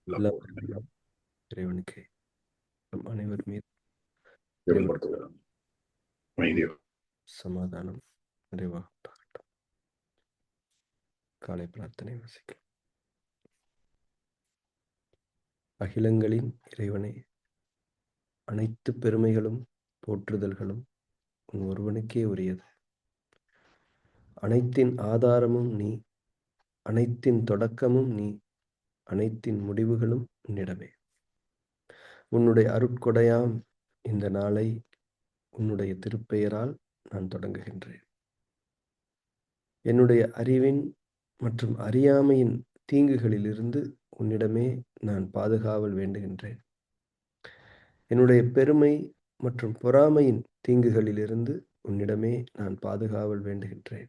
எல்லா புகழும் இறைவனுக்கே. நம் அனைவர் மீது இறைவன் இறைவன்படுத்துகிறார். அமைதியா சமாதானம் நிறைவாகட்டும். காலை பிரார்த்தனை வாசிக்கலாம். அகிலங்களின் இறைவனே, அனைத்து பெருமைகளும் போற்றுதல்களும் உன் ஒருவனுக்கே உரியது. அனைத்தின் ஆதாரமும் நீ, அனைத்தின் தொடக்கமும் நீ, அனைத்தின் முடிவுகளும் உன்னிடமே. உன்னுடைய அருட்கொடையாம் இந்த நாளை உன்னுடைய திருப்பெயரால் நான் தொடங்குகின்றேன். என்னுடைய அறிவின் மற்றும் அறியாமையின் தீங்குகளிலிருந்து உன்னிடமே நான் பாதுகாவல் வேண்டுகின்றேன். என்னுடைய பெருமை மற்றும் பொறாமையின் தீங்குகளிலிருந்து உன்னிடமே நான் பாதுகாவல் வேண்டுகின்றேன்.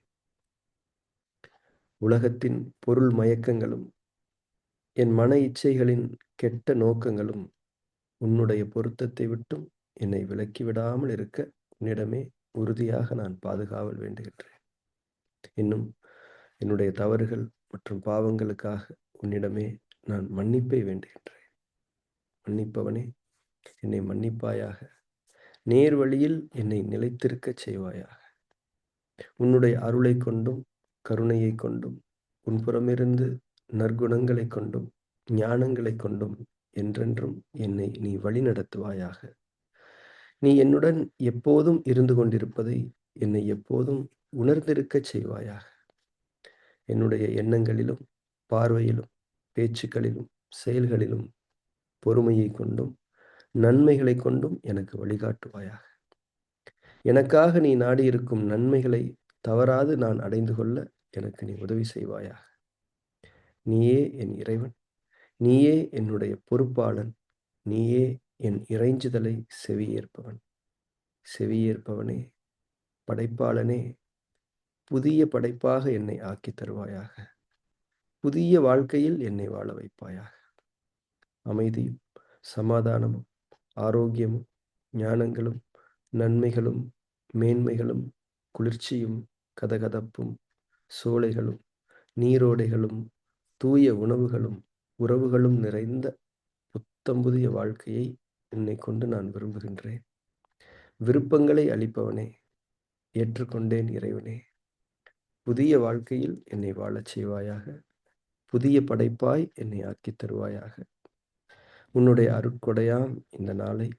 உலகத்தின் பொருள் மயக்கங்களும் என் மன இச்சைகளின் கெட்ட நோக்கங்களும் உன்னுடைய பொருத்தத்தை விட்டும் என்னை விலக்கிவிடாமல் இருக்க உன்னிடமே உறுதியாக நான் பாதுகாவல் வேண்டுகின்றேன். இன்னும் என்னுடைய தவறுகள் மற்றும் பாவங்களுக்காக உன்னிடமே நான் மன்னிப்பை வேண்டுகின்றேன். மன்னிப்பவனே, என்னை மன்னிப்பாயாக. நேர் வழியில் என்னை நிலைத்திருக்கச் செய்வாயாக. உன்னுடைய அருளை கொண்டும் கருணையை கொண்டும் உன்புறமிருந்து நற்குணங்களை கொண்டும் ஞானங்களை கொண்டும் என்றென்றும் என்னை நீ வழிநடத்துவாயாக. நீ என்னுடன் எப்போதும் இருந்து கொண்டிருப்பதை என்னை எப்போதும் உணர்ந்திருக்கச் செய்வாயாக. என்னுடைய எண்ணங்களிலும் பார்வையிலும் பேச்சுக்களிலும் செயல்களிலும் பொறுமையை கொண்டும் நன்மைகளை கொண்டும் எனக்கு வழிகாட்டுவாயாக. எனக்காக நீ நாடியிருக்கும் நன்மைகளை தவறாது நான் அடைந்து கொள்ள எனக்கு நீ உதவி செய்வாயாக. நீயே என் இறைவன், நீயே என்னுடைய பொறுப்பாளன், நீயே என் இறைஞ்சுதலை செவியேற்பவன். செவியேற்பவனே, படைப்பாளனே, புதிய படைப்பாக என்னை ஆக்கி தருவாயாக. புதிய வாழ்க்கையில் என்னை வாழ வைப்பாயாக. அமைதியும் சமாதானமும் ஆரோக்கியமும் ஞானங்களும் நன்மைகளும் மேன்மைகளும் குளிர்ச்சியும் கதகதப்பும் சோலைகளும் நீரோடைகளும் தூய உணவுகளும் உறவுகளும் நிறைந்த புத்தம் புதிய வாழ்க்கையை என்னை கொண்டு நான் விரும்புகின்றேன். விருப்பங்களை அளிப்பவனே, ஏற்றுக்கொண்டேன் இறைவனே. புதிய வாழ்க்கையில் என்னை வாழச் செய்வாயாக. புதிய படைப்பாய் என்னை ஆக்கித் தருவாயாக. உன்னுடைய அருட்கொடையாம் இந்த நாளை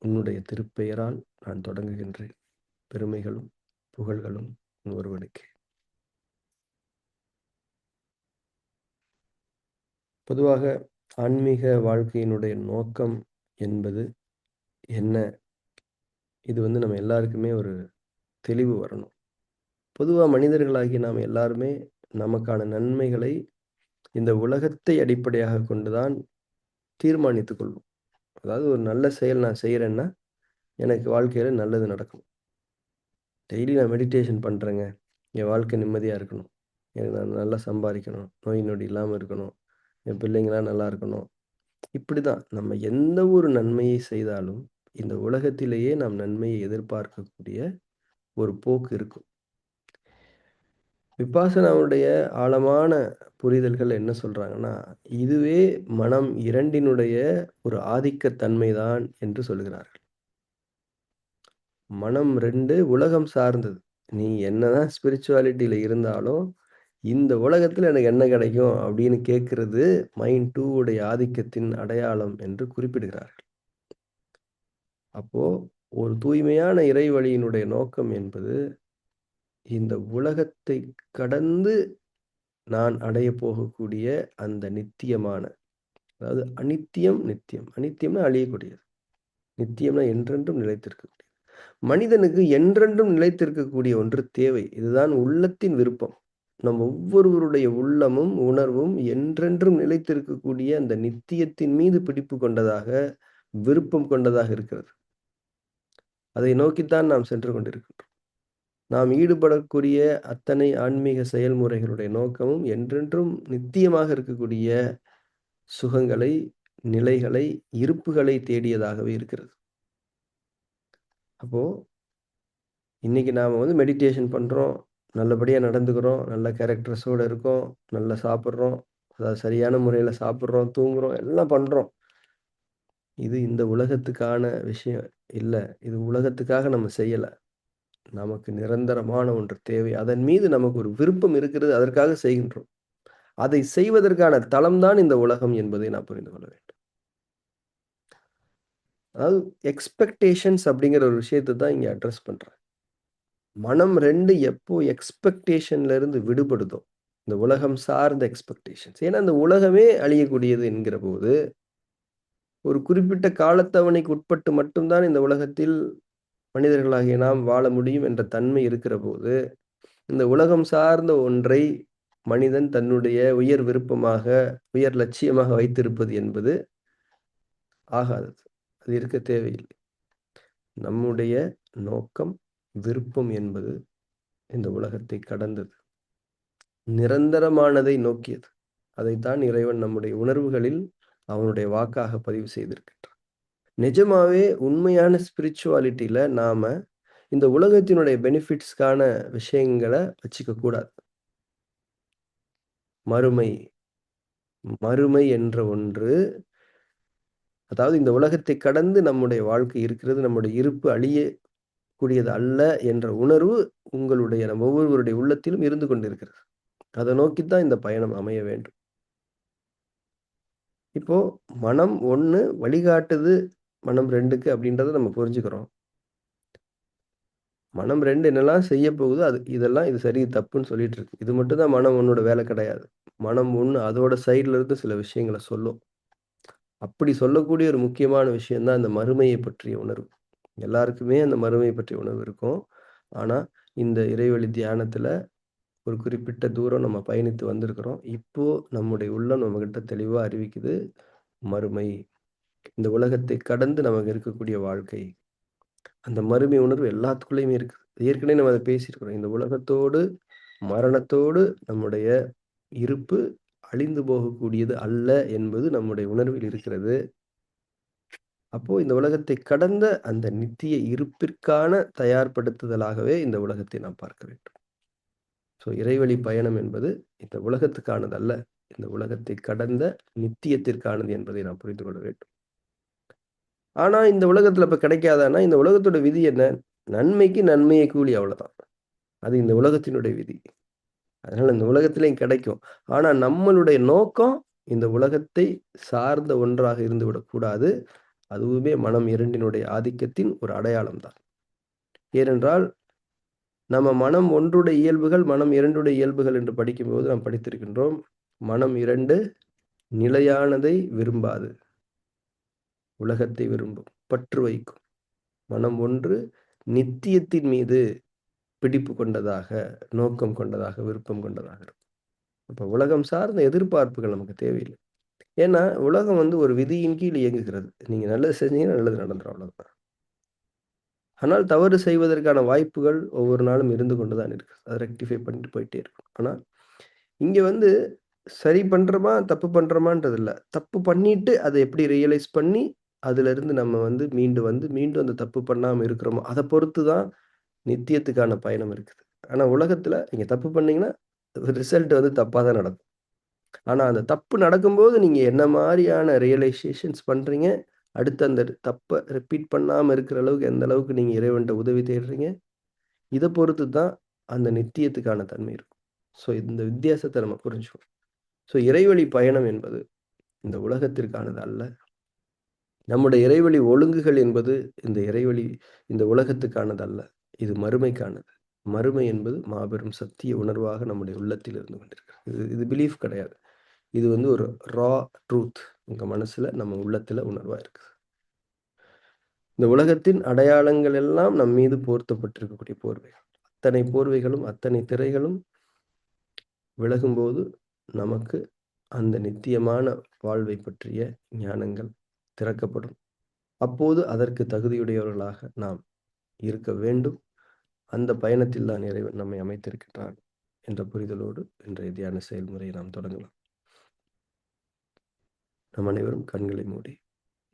உன்னுடைய திருப்பெயரால் நான் தொடங்குகின்றேன். பெருமைகளும் புகழ்களும் உன் ஒருவனுக்கே. பொதுவாக ஆன்மீக வாழ்க்கையினுடைய நோக்கம் என்பது என்ன? இது நம்ம எல்லாருக்குமே ஒரு தெளிவு வரணும். பொதுவாக மனிதர்களாகி நாம் எல்லாருமே நமக்கான நன்மைகளை இந்த உலகத்தை அடிப்படையாக கொண்டுதான் தீர்மானித்துக் கொள்வோம். அதாவது ஒரு நல்ல செயல் நான் செய்கிறேன்னா எனக்கு வாழ்க்கையில் நல்லது நடக்கும். டெய்லி நான் மெடிடேஷன் பண்ணுறேங்க, என் வாழ்க்கை நிம்மதியாக இருக்கணும், எனக்கு நான் நல்லா சம்பாதிக்கணும், நோய் நொடி இல்லாமல் இருக்கணும், என் பிள்ளைங்களாம் நல்லா இருக்கணும். இப்படி தான் நம்ம எந்த ஒரு நன்மையை செய்தாலும் இந்த உலகத்திலேயே நாம் நன்மையை எதிர்பார்க்கக்கூடிய ஒரு போக்கு இருக்கும். விபாசனாவுடைய ஆழமான புரிதல்கள் என்ன சொல்றாங்கன்னா, இதுவே மனம் இரண்டினுடைய ஒரு ஆதிக்கத்தன்மைதான் என்று சொல்கிறார்கள். மனம் 2 உலகம் சார்ந்தது. நீ என்னதான் ஸ்பிரிச்சுவாலிட்டியில இருந்தாலும், இந்த உலகத்துல எனக்கு என்ன கிடைக்கும் அப்படின்னு கேட்கிறது மைண்ட் 2 உடைய ஆதிக்கத்தின் அடையாளம் என்று குறிப்பிடுகிறார்கள். அப்போ ஒரு தூய்மையான இறை வழியினுடைய நோக்கம் என்பது, இந்த உலகத்தை கடந்து நான் அடையப் போகக்கூடிய அந்த நித்தியமான, அதாவது அநித்தியம், நித்தியம். அநித்தியம்னா அழியக்கூடியது. நித்தியம்னா என்றென்றும் நிலைத்திருக்கக்கூடியது. மனிதனுக்கு என்றென்றும் நிலைத்திருக்கக்கூடிய ஒன்று தேவை. இதுதான் உள்ளத்தின் விருப்பம். நம் ஒவ்வொருவருடைய உள்ளமும் உணர்வும் என்றென்றும் நிலைத்திருக்கக்கூடிய அந்த நித்தியத்தின் மீது பிடிப்பு கொண்டதாக, விருப்பம் கொண்டதாக இருக்கிறது. அதை நோக்கித்தான் நாம் சென்று கொண்டிருக்கின்றோம். நாம் ஈடுபடக்கூடிய அத்தனை ஆன்மீக செயல்முறைகளுடைய நோக்கமும் என்றென்றும் நித்தியமாக இருக்கக்கூடிய சுகங்களை, நிலைகளை, இருப்புகளை தேடியதாகவே இருக்கிறது. அப்போ இன்னைக்கு நாம மெடிடேஷன் பண்றோம், நல்லபடியா நடந்துக்கிறோம், நல்ல கேரக்டர்ஸோட இருக்கோம், நல்லா சாப்பிடுறோம், அதாவது சரியான முறையில சாப்பிடுறோம், தூங்குறோம், எல்லாம் பண்றோம். இது இந்த உலகத்துக்கான விஷயம் இல்ல. இது உலகத்துக்காக நம்ம செய்யல. நமக்கு நிரந்தரமான ஒன்று தேவை. அதன் மீது நமக்கு ஒரு விருப்பம் இருக்கிறது. அதற்காக செய்கின்றோம். அதை செய்வதற்கான தளம் தான் இந்த உலகம் என்பதை நான் புரிந்து கொள்ள வேண்டும். அதாவது எக்ஸ்பெக்டேஷன்ஸ் அப்படிங்கிற ஒரு விஷயத்த தான் இங்க அட்ரஸ் பண்றேன். மனம் 2 எப்போ எக்ஸ்பெக்டேஷன்ல இருந்து விடுபடுதோ, இந்த உலகம் சார்ந்த எக்ஸ்பெக்டேஷன்ஸ். ஏன்னா இந்த உலகமே அழியக்கூடியது என்கிறபோது, ஒரு குறிப்பிட்ட காலத்தவணைக்கு உட்பட்டு மட்டும் தான் இந்த உலகத்தில் மனிதர்களாகிய நாம் வாழ முடியும் என்ற தன்மை இருக்கிறபோது, இந்த உலகம் சார்ந்த ஒன்றை மனிதன் தன்னுடைய உயர் விருப்பமாக, உயர் லட்சியமாக வைத்திருப்பது என்பது ஆகாதது. அது இருக்க தேவையில்லை. நம்முடைய நோக்கம், விருப்பம் என்பது இந்த உலகத்தை கடந்தது. நிரந்தரமானதை நோக்கியது. அதைத்தான் இறைவன் நம்முடைய உணர்வுகளில் அவனுடைய வாக்காக பதிவு செய்திருக்கின்றான். நிஜமாவே உண்மையான ஸ்பிரிச்சுவாலிட்டில நாம இந்த உலகத்தினுடைய பெனிஃபிட்ஸ்க்கான விஷயங்கள வச்சுக்க கூடாது. மறுமை, மறுமை என்ற ஒன்று, அதாவது இந்த உலகத்தை கடந்து நம்முடைய வாழ்க்கை இருக்கிறது. நம்முடைய இருப்பு அழியக்கூடியது அல்ல என்ற உணர்வு உங்களுடைய நம்ம ஒவ்வொருவருடைய உள்ளத்திலும் இருந்து கொண்டிருக்கிறது. அத நோக்கித்தான் இந்த பயணம் அமைய வேண்டும். இப்போ மனம் 1 வழிகாட்டுது, மனம் 2க்கு அப்படின்றத நம்ம புரிஞ்சுக்கிறோம். மனம் 2 என்னெல்லாம் செய்ய போகுதோ, இதெல்லாம் இது சரி, தப்புன்னு சொல்லிட்டு இருக்கு. இது மட்டும் தான் மனம் 1ஓட வேலை கிடையாது. மனம் 1 அதோட சைடுல இருந்து சில விஷயங்கள சொல்லும். அப்படி சொல்லக்கூடிய ஒரு முக்கியமான விஷயம் தான் இந்த மறுமையை பற்றிய உணர்வு. எல்லாருக்குமே அந்த மறுமை பற்றிய உணர்வு இருக்கும். ஆனா, இந்த இறைவழி தியானத்துல ஒரு குறிப்பிட்ட தூரம் நம்ம பயணித்து வந்திருக்கிறோம். இப்போ நம்முடைய உள்ளம் நம்மகிட்ட தெளிவா அறிவிக்குது, மறுமை. இந்த உலகத்தை கடந்து நமக்கு இருக்கக்கூடிய வாழ்க்கை. அந்த மறுமை உணர்வு எல்லாத்துக்குள்ளயுமே இருக்குது. ஏற்கனவே நம்ம அத பேசியிருக்கிறோம். இந்த உலகத்தோடு, மரணத்தோடு நம்முடைய இருப்பு அழிந்து போகக்கூடியது அல்ல என்பது நம்முடைய உணர்வில் இருக்கிறது. அப்போ இந்த உலகத்தை கடந்த அந்த நித்திய இருப்பிற்கான தயார்படுத்துதலாகவே இந்த உலகத்தை நாம் பார்க்க வேண்டும். இறைவழி பயணம் என்பது இந்த உலகத்துக்கானது அல்ல. இந்த உலகத்தை கடந்த நித்தியத்திற்கானது என்பதை நாம் புரிந்து கொள்ள வேண்டும். ஆனா, இந்த உலகத்துல இப்ப கிடைக்காதான்னா, இந்த உலகத்தோட விதி என்ன? நன்மைக்கு நன்மையே கூலி அவ்வளதான். அது இந்த உலகத்தினுடைய விதி. அதனால இந்த உலகத்திலேயும் கிடைக்கும். ஆனா, நம்மளுடைய நோக்கம் இந்த உலகத்தை சார்ந்த ஒன்றாக இருந்துவிடக் கூடாது. அதுவுமே மனம் 2னுடைய ஆதிக்கத்தின் ஒரு அடையாளம் தான். ஏனென்றால், நம்ம மனம் 1உடைய இயல்புகள், மனம் 2உடைய இயல்புகள் என்று படிக்கும்போது நாம் படித்திருக்கின்றோம். மனம் 2 நிலையானதை விரும்பாது. உலகத்தை விரும்பும். பற்று வைக்கும். மனம் 1 நித்தியத்தின் மீது பிடிப்பு கொண்டதாக, நோக்கம் கொண்டதாக, விருப்பம் கொண்டதாக இருக்கும். அப்ப உலகம் சார்ந்த எதிர்பார்ப்புகள் நமக்கு தேவையில்லை. ஏன்னா, உலகம் ஒரு விதியின் கீழ் இயங்குகிறது. நீங்க நல்லது செஞ்சீங்கன்னா நல்லது நடந்துரும் அவ்வளவுதான். ஆனால் தவறு செய்வதற்கான வாய்ப்புகள் ஒவ்வொரு நாளும் இருந்து கொண்டு தான் இருக்கு. அத ரெக்டிஃபை பண்ணிட்டு போயிட்டே இருக்கணும். ஆனா, இங்க சரி பண்றோமா, தப்பு பண்றோமான்றது இல்ல. தப்பு பண்ணிட்டு அத எப்படி ரியலைஸ் பண்ணி, அதிலிருந்து நம்ம மீண்டும் அந்த தப்பு பண்ணாம இருக்கிறோமோ, அத பொறுத்து தான் நித்தியத்துக்கான பயணம் இருக்குது. ஆனா உலகத்துல நீங்க தப்பு பண்ணீங்கன்னா, ரிசல்ட் தப்பா தான் நடக்கும். ஆனா அந்த தப்பு நடக்கும்போது நீங்க என்ன மாரியான ரியலைசேஷன்ஸ் பண்றீங்க? அடுத்து அந்த தப்ப ரிப்பீட் பண்ணாம இருக்கிற அளவுக்கு எந்த அளவுக்கு நீங்க இறைவன்ட்ட உதவி தேடுறீங்க? இத பொறுத்து தான் அந்த நித்தியத்துக்கான தன்மை இருக்கும். இந்த வித்தியாசத்த நம்ம புரிஞ்சுக்கணும். இறைவழி பயணம் என்பது இந்த உலகத்திற்கானது அல்ல. நம்முடைய இறைவழி ஒழுங்குகள் என்பது இந்த உலகத்துக்கானது அல்ல. இது மறுமைக்கானது. மறுமை என்பது மாபெரும் சத்திய உணர்வாக நம்முடைய உள்ளத்தில் இருந்து கொண்டிருக்கிறது. இது இது பிலீஃப் கிடையாது. இது ஒரு ரா ட்ரூத். உங்க மனசுல, நம்ம உள்ளத்துல உணர்வா இருக்கு. இந்த உலகத்தின் அடையாளங்கள் எல்லாம் நம் மீது போர்த்தப்பட்டிருக்கக்கூடிய போர்வைகள். அத்தனை போர்வைகளும், அத்தனை திரைகளும் விலகும்போது, நமக்கு அந்த நித்தியமான வாழ்வை பற்றிய ஞானங்கள் திறக்கப்படும். அப்போது அதற்கு தகுதியுடையவர்களாக நாம் இருக்க வேண்டும். அந்த பயணத்தில் தான் இறைவன் நம்மை அமைத்திருக்கின்றான் என்ற புரிதலோடு இன்றைய தியான செயல்முறையை நாம் தொடங்கலாம். நம் அனைவரும் கண்களை மூடி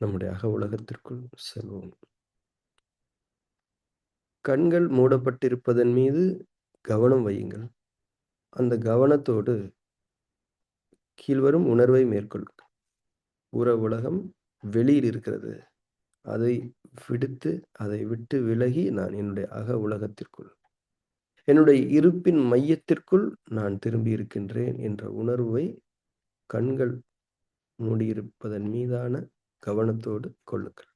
நம்முடைய அக உலகத்திற்குள் செல்வோம். கண்கள் மூடப்பட்டிருப்பதன் மீது கவனம் வையுங்கள். அந்த கவனத்தோடு கீழ்வரும் உணர்வை மேற்கொள்ளுங்கள். புற உலகம் வெளியில் இருக்கிறது. அதை விடுத்து, அதை விட்டு விலகி நான் என்னுடைய அக உலகத்திற்குள், என்னுடைய இருப்பின் மையத்திற்குள் நான் திரும்பி இருக்கின்றேன் என்ற உணர்வை கண்கள் மூடியிருப்பதன் மீதான கவனத்தோடு கொள்ளுங்கள்.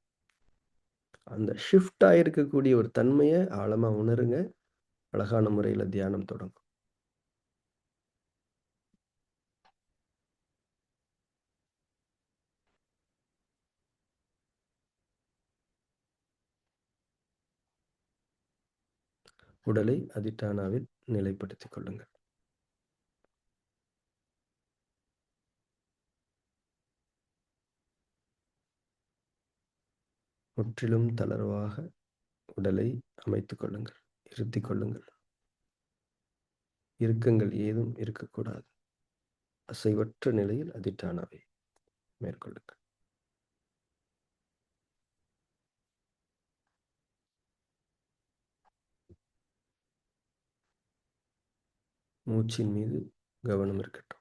அந்த ஷிஃப்ட் ஆயிருக்கக்கூடிய ஒரு தன்மைய ஆழமா உணருங்க. அழகான முறையில தியானம் தொடங்கும். உடலை அதிஷ்டானாவில் நிலைப்படுத்திக் கொள்ளுங்கள். முற்றிலும் தளர்வாக உடலை அமைத்துக் கொள்ளுங்கள். இருத்திக் கொள்ளுங்கள். இறுக்கங்கள் ஏதும் இருக்கக்கூடாது. அசைவற்ற நிலையில் அதிஷ்டானாவை மேற்கொள்ளுங்கள். மூச்சின் மீது கவனம் இருக்கட்டும்.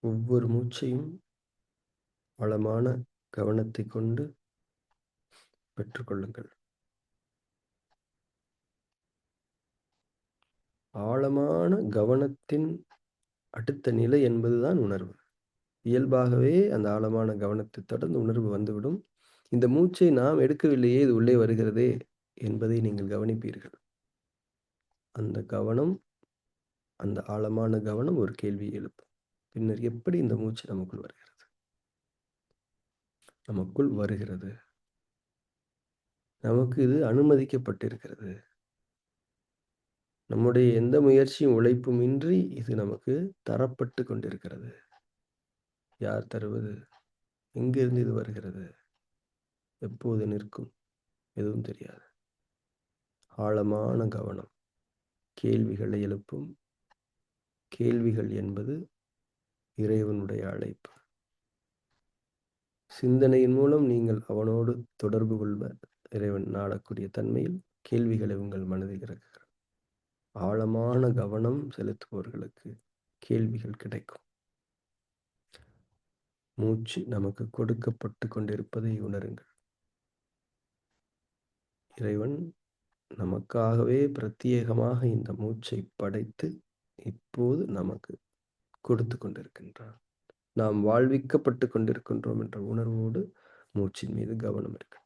ஒவ்வொரு மூச்சையும் ஆழமான கவனத்தை கொண்டு பெற்றுக்கொள்ளுங்கள். ஆழமான கவனத்தின் அடுத்த நிலை என்பதுதான் உணர்வு. இயல்பாகவே அந்த ஆழமான கவனத்தை தொடர்ந்து உணர்வு வந்துவிடும். இந்த மூச்சை நாம் எடுக்கவில்லையே, இது உள்ளே வருகிறதே என்பதை நீங்கள் கவனிப்பீர்கள். அந்த கவனம், அந்த ஆழமான கவனம் ஒரு கேள்வியை எழுப்பும். பின்னர் எப்படி இந்த மூச்சு நமக்குள் வருகிறது? நமக்குள் வருகிறது. நமக்கு இது அனுமதிக்கப்பட்டிருக்கிறது. நம்முடைய எந்த முயற்சியும் உழைப்பும் இன்றி இது நமக்கு தரப்பட்டு கொண்டிருக்கிறது. யார் தருவது? எங்கிருந்து இது வருகிறது? எப்போது நிற்கும்? எதுவும் தெரியாது. ஆழமான கவனம் கேள்விகளை எழுப்பும். கேள்விகள் என்பது இறைவனுடைய அழைப்பு. சிந்தனையின் மூலம் நீங்கள் அவனோடு தொடர்பு கொள்வ இறைவன் நாடக்கூடிய தன்மையில் கேள்விகளை உங்கள் மனதில் இறக்குகிறார். ஆழமான கவனம் செலுத்துபவர்களுக்கு கேள்விகள் கிடைக்கும். மூச்சு நமக்கு கொடுக்கப்பட்டு கொண்டிருப்பதை உணருங்கள். இறைவன் நமக்காகவே பிரத்யேகமாக இந்த மூச்சை படைத்து இப்போது நமக்கு கொடுத்து கொண்டிருக்கின்றான். நாம் வாழ்விக்கப்பட்டு கொண்டிருக்கின்றோம் என்ற உணர்வோடு மூச்சின் மீது கவனம் இருக்கட்டும்.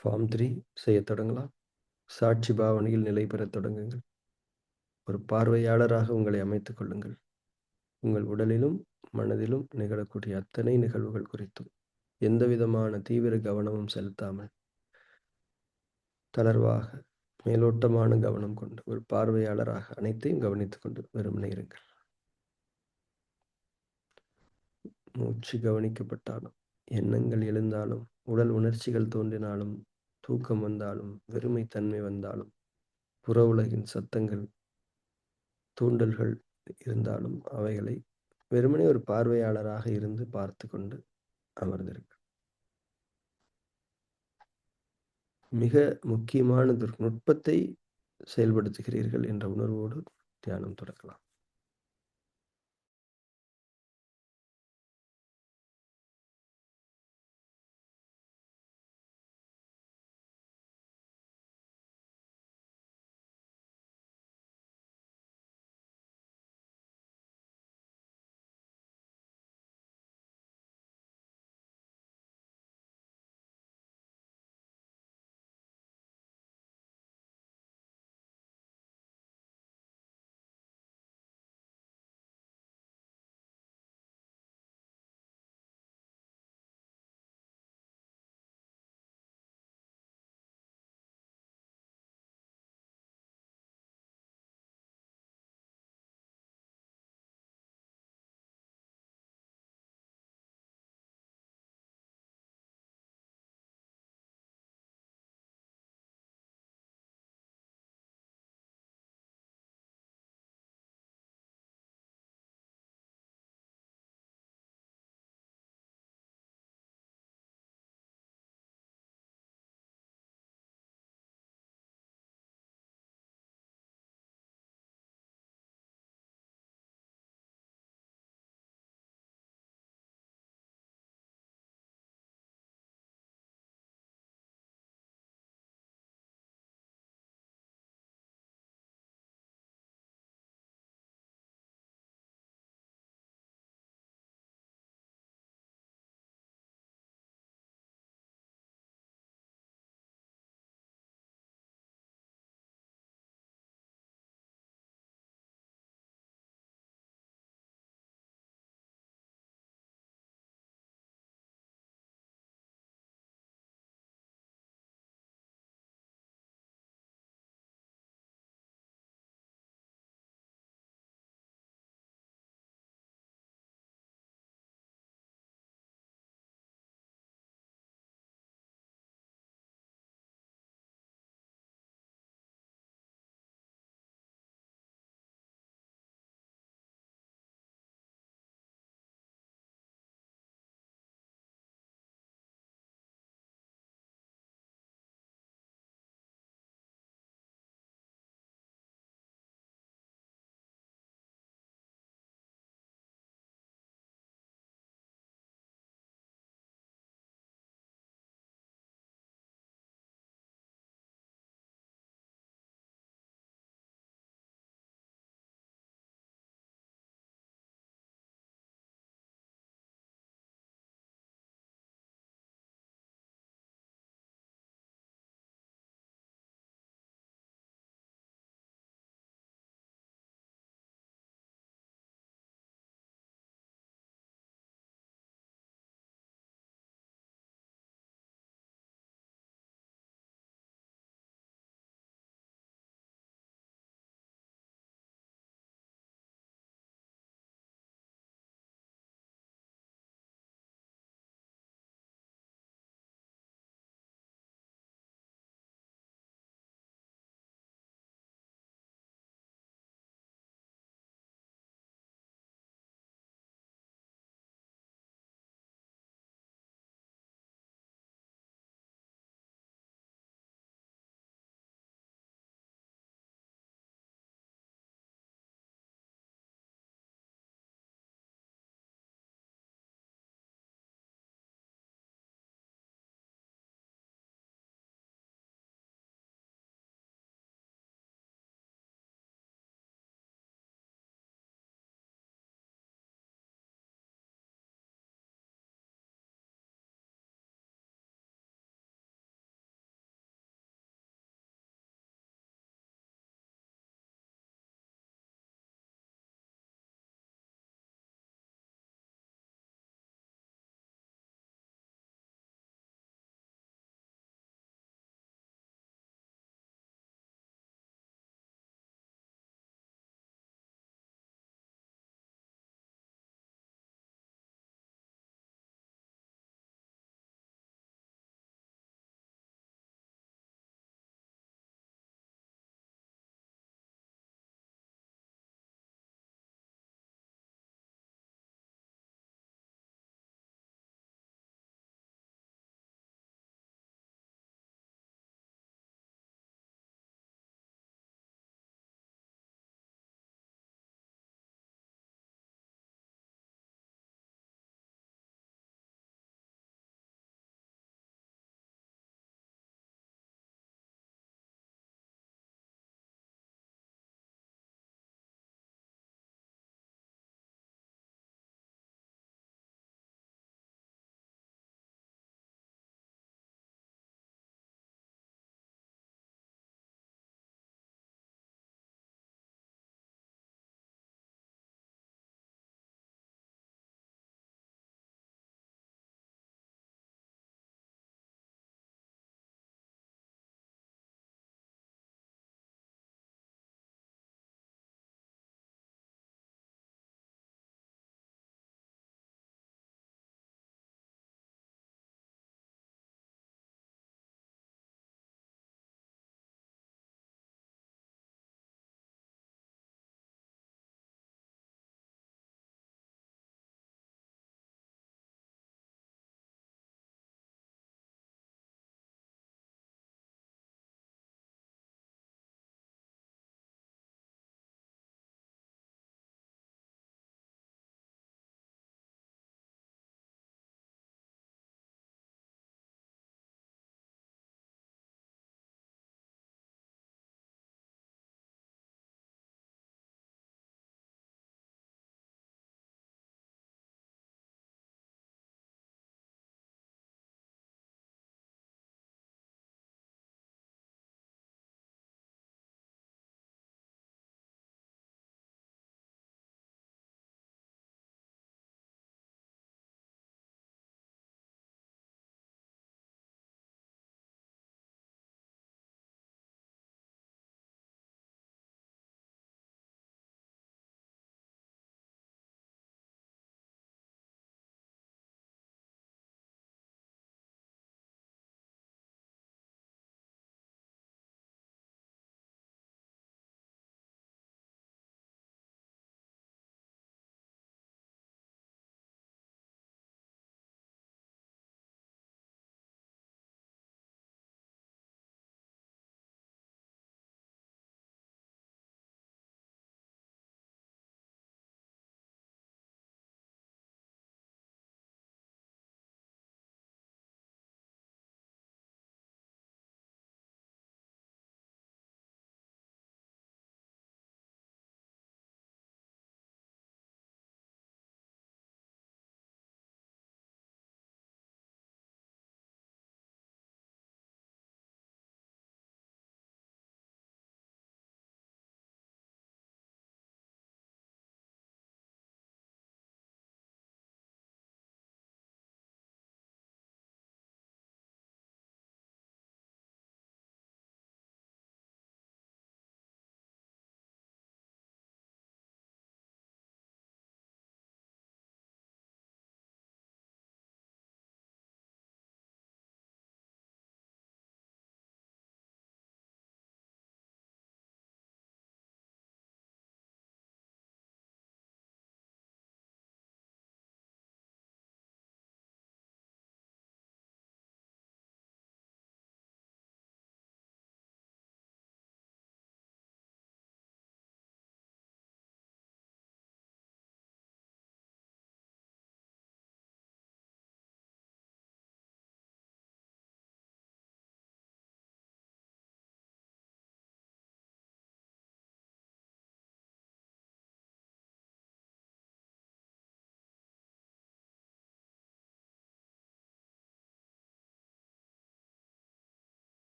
ஃபார்ம் 3 செய்யத் தொடங்கலாம். சாட்சி பாவனையில் நிலை பெறத் தொடங்குங்கள். ஒரு பார்வையாளராக உங்களை அமைத்துக் கொள்ளுங்கள். உங்கள் உடலிலும் மனதிலும் நிகழக்கூடிய அத்தனை நிகழ்வுகள் குறித்தும் எந்தவிதமான தீவிர கவனமும் செலுத்தாமல் தளர்வாக மேலோட்டமான கவனம் கொண்டு ஒரு பார்வையாளராக அனைத்தையும் கவனித்துக் கொண்டு வெறுமனே இருங்கள். மூச்சு கவனிக்கப்பட்டாலும், எண்ணங்கள் எழுந்தாலும், உடல் உணர்ச்சிகள் தோன்றினாலும், தூக்கம் வந்தாலும், வெறுமைத்தன்மை வந்தாலும், புற உலகின் சத்தங்கள், தூண்டல்கள் இருந்தாலும் அவைகளை வெறுமனே ஒரு பார்வையாளராக இருந்து பார்த்து கொண்டு அமர்ந்திருங்கள். மிக முக்கியமான நுட்பத்தை செயல்படுத்துகிறீர்கள் என்ற உணர்வோடு தியானம் தொடக்கலாம்.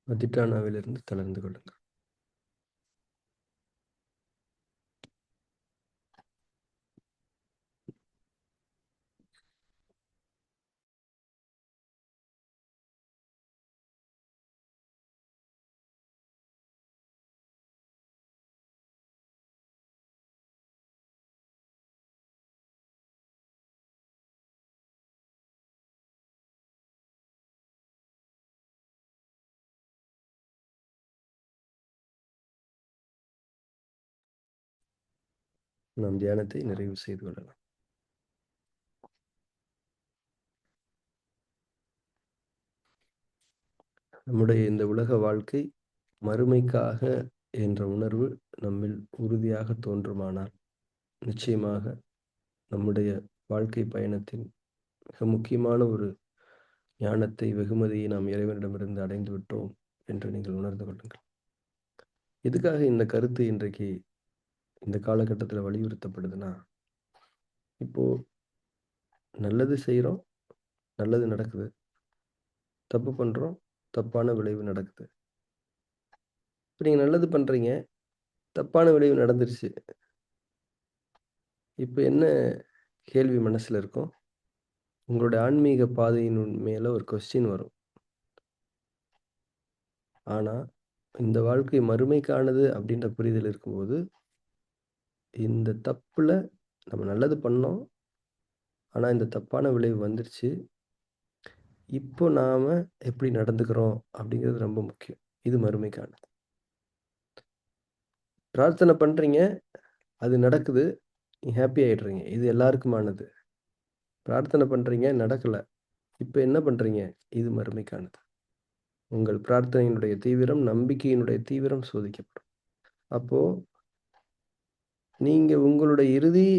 அதிட்டானாவிலிருந்து தளர்ந்து கொள்ளுங்கள். நாம் தியானத்தை நிறைவு செய்து கொள்ளலாம். நம்முடைய இந்த உலக வாழ்க்கை மறுமைக்காக என்ற உணர்வு நம்மில் உறுதியாக தோன்றுமானால் நிச்சயமாக நம்முடைய வாழ்க்கை பயணத்தின் மிக முக்கியமான ஒரு ஞானத்தை, வெகுமதியை நாம் இறைவனிடமிருந்து அடைந்து விட்டோம் என்று நீங்கள் உணர்ந்து கொள்ளுங்கள். எதுக்காக இந்த கருத்து இன்றைக்கு இந்த காலகட்டத்தில் வலியுறுத்தப்படுதுன்னா, இப்போ நல்லது செய்கிறோம், நல்லது நடக்குது. தப்பு பண்ணுறோம், தப்பான விளைவு நடக்குது. இப்போ நீங்கள் நல்லது பண்ணுறீங்க, தப்பான விளைவு நடந்துருச்சு. இப்போ என்ன கேள்வி மனசில் இருக்கும்? உங்களுடைய ஆன்மீக பாதையின் மேலே ஒரு கொஸ்டின் வரும். ஆனால் இந்த வாழ்க்கை மறுமைக்கானது அப்படின்ற புரிதல் இருக்கும்போது, இந்த தப்பில் நம்ம நல்லது பண்ணோம், ஆனால் இந்த தப்பான விளைவு வந்துருச்சு. இப்போ நாம் எப்படி நடந்துக்கிறோம் அப்படிங்கிறது ரொம்ப முக்கியம். இது மறுமைக்கானது. பிரார்த்தனை பண்ணுறீங்க, அது நடக்குது, ஹாப்பி ஆகிடுறீங்க. இது எல்லாருக்குமானது. பிரார்த்தனை பண்ணுறீங்க, நடக்கலை. இப்போ என்ன பண்ணுறீங்க? இது மறுமைக்கானது. உங்கள் பிரார்த்தனையினுடைய தீவிரம், நம்பிக்கையினுடைய தீவிரம் சோதிக்கப்படும். அப்போது நீங்கள் உங்களுடைய இறுதி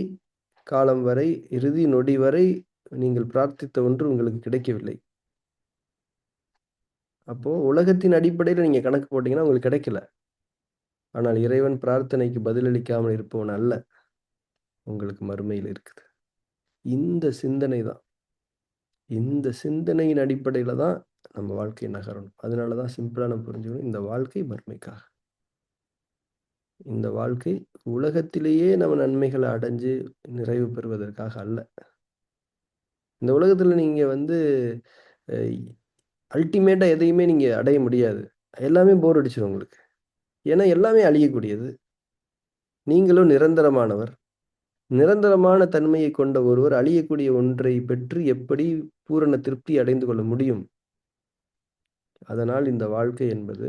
காலம் வரை, இறுதி நொடி வரை நீங்கள் பிரார்த்தித்த ஒன்று உங்களுக்கு கிடைக்கவில்லை. அப்போது உலகத்தின் அடிப்படையில் நீங்கள் கணக்கு போட்டிங்கன்னா உங்களுக்கு கிடைக்கல. ஆனால் இறைவன் பிரார்த்தனைக்கு பதிலளிக்காமல் இருப்பவன் அல்ல. உங்களுக்கு மறுமையில் இருக்குது. இந்த சிந்தனை தான். இந்த சிந்தனையின் அடிப்படையில் தான் நம்ம வாழ்க்கையை நகரணும். அதனால தான் சிம்பிளாக நம்ம புரிஞ்சுக்கணும். இந்த வாழ்க்கை மறுமைக்காக. இந்த வாழ்க்கை உலகத்திலேயே நம்ம நன்மைகளை அடைஞ்சு நிறைவு பெறுவதற்காக அல்ல. இந்த உலகத்தில் நீங்கள் அல்டிமேட்டாக எதையுமே நீங்கள் அடைய முடியாது. எல்லாமே போர் அடிச்சிடும் உங்களுக்கு. ஏன்னா எல்லாமே அழியக்கூடியது. நீங்களும் நிரந்தரமானவர். நிரந்தரமான தன்மையை கொண்ட ஒருவர் அழியக்கூடிய ஒன்றை பெற்று எப்படி பூரண திருப்தி அடைந்து கொள்ள முடியும்? அதனால் இந்த வாழ்க்கை என்பது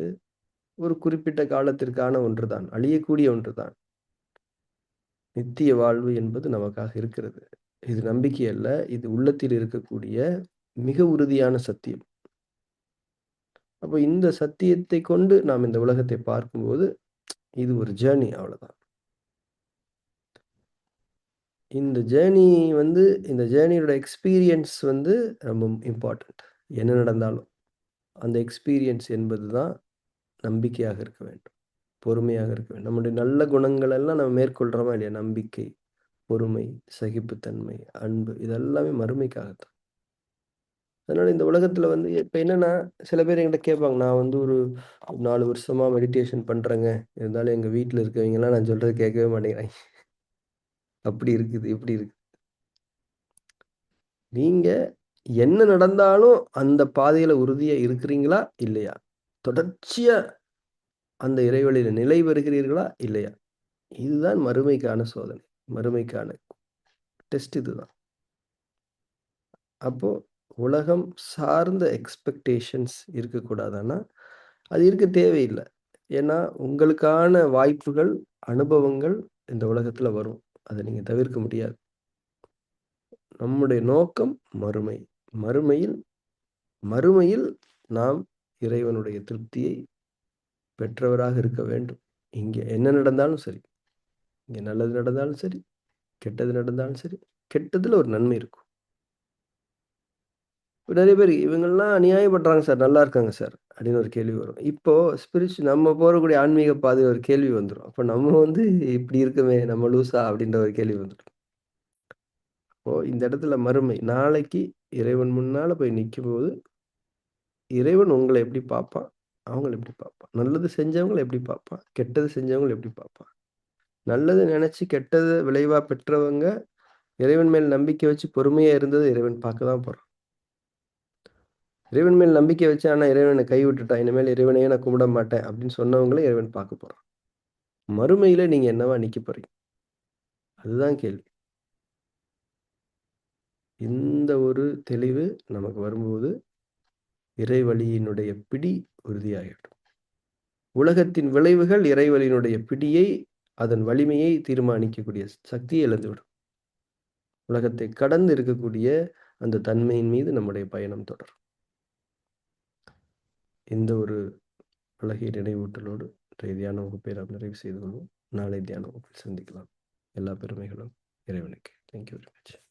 ஒரு குறிப்பிட்ட காலத்திற்கான ஒன்றுதான். அழியக்கூடிய ஒன்றுதான். நித்திய வாழ்வு என்பது நமக்காக இருக்கிறது. இது நம்பிக்கை அல்ல. இது உள்ளத்தில் இருக்கக்கூடிய மிக உறுதியான சத்தியம். அப்போ இந்த சத்தியத்தை கொண்டு நாம் இந்த உலகத்தை பார்க்கும்போது இது ஒரு ஜேர்னி, அவ்வளவுதான். இந்த ஜேர்னியோட எக்ஸ்பீரியன்ஸ் ரொம்ப இம்பார்ட்டன்ட். என்ன நடந்தாலும் அந்த எக்ஸ்பீரியன்ஸ் என்பது தான் நம்பிக்கையாக இருக்க வேண்டும், பொறுமையாக இருக்க வேண்டும். நம்முடைய நல்ல குணங்கள் எல்லாம் நம்ம மேற்கொள்கிறோமா இல்லையா? நம்பிக்கை, பொறுமை, சகிப்புத்தன்மை, அன்பு, இதெல்லாமே மறுமைக்காகத்தான். அதனால இந்த உலகத்துல இப்ப என்னன்னா, சில பேர் என்கிட்ட கேட்பாங்க, நான் ஒரு 4 வருஷமா மெடிடேஷன் பண்றேங்க. இருந்தாலும் எங்க வீட்டுல இருக்கவங்க எல்லாம் நான் சொல்றது கேட்கவே மாட்டேங்கிறாங்க. அப்படி இருக்குது, இப்படி இருக்கு. நீங்க என்ன நடந்தாலும் அந்த பாதையில உறுதியா இருக்கிறீங்களா இல்லையா? தொடர்ச்சியா அந்த இறைவழியில நிலை பெறுகிறீர்களா இல்லையா? இதுதான் மறுமைக்கான சோதனை. மறுமைக்கான டெஸ்ட் இதுதான். அப்போ உலகம் சார்ந்த எக்ஸ்பெக்டேஷன்ஸ் இருக்கக்கூடாதுன்னா, அது இருக்க தேவையில்லை. ஏன்னா உங்களுக்கான வாய்ப்புகள், அனுபவங்கள் இந்த உலகத்துல வரும். அதை நீங்க தவிர்க்க முடியாது. நம்முடைய நோக்கம் மறுமை. மறுமையில் நாம் இறைவனுடைய திருப்தியை பெற்றவராக இருக்க வேண்டும். இங்க என்ன நடந்தாலும் சரி, இங்க நல்லது நடந்தாலும் சரி, கெட்டது நடந்தாலும் சரி, கெட்டதுல ஒரு நன்மை இருக்கும். நிறைய பேர் இவங்கெல்லாம் அநியாயம் பண்றாங்க சார், நல்லா இருக்காங்க சார் அப்படின்னு ஒரு கேள்வி வரும். இப்போ நம்ம போறக்கூடிய ஆன்மீக பாதை ஒரு கேள்வி வந்துடும். அப்போ நம்ம இப்படி இருக்கமே, நம்ம லூசா அப்படின்ற ஒரு கேள்வி வந்துடும். அப்போ இந்த இடத்துல மறுமை, நாளைக்கு இறைவன் முன்னால போய் நிற்கும்போது இறைவன் உங்களை எப்படி பார்ப்பான், அவங்கள எப்படி பார்ப்பான்? நல்லது செஞ்சவங்கள எப்படி பார்ப்பான்? கெட்டது செஞ்சவங்கள எப்படி பார்ப்பான்? நல்லது நெனச்சு கெட்டது விளைவா பெற்றவங்க, இறைவன் மேல் நம்பிக்கை வச்சு பொறுமையா இருந்தத இறைவன் பார்க்க தான் போறான். இறைவன் மேல் நம்பிக்கை வச்சு, ஆனா இறைவன் என்ன கைவிட்டுட்டான். இனிமேல் இறைவனையே நான் கும்பிட மாட்டேன் அப்படின்னு சொன்னவங்கள இறைவன் பார்க்க போறான். மறுமையில நீங்க என்னவா நிக்க போறீங்க? அதுதான் கேள்வி. இந்த ஒரு தெளிவு நமக்கு வரும்போது, இறைவழியினுடைய பிடி உறுதியாகிடும். உலகத்தின் விளைவுகள் இறைவழியினுடைய பிடியை, அதன் வலிமையை தீர்மானிக்கக்கூடிய சக்தியை இழந்துவிடும். உலகத்தை கடந்து இருக்கக்கூடிய அந்த தன்மையின் மீது நம்முடைய பயணம் தொடரும். இந்த ஒரு அழகிய நினைவூட்டலோடு இன்றைய தியான வகுப்பை நாம் நிறைவு செய்து கொள்வோம். நாளை தியான வகுப்பில் சந்திக்கலாம். எல்லா பெருமைகளும் இறைவனுக்கு. Thank you very much.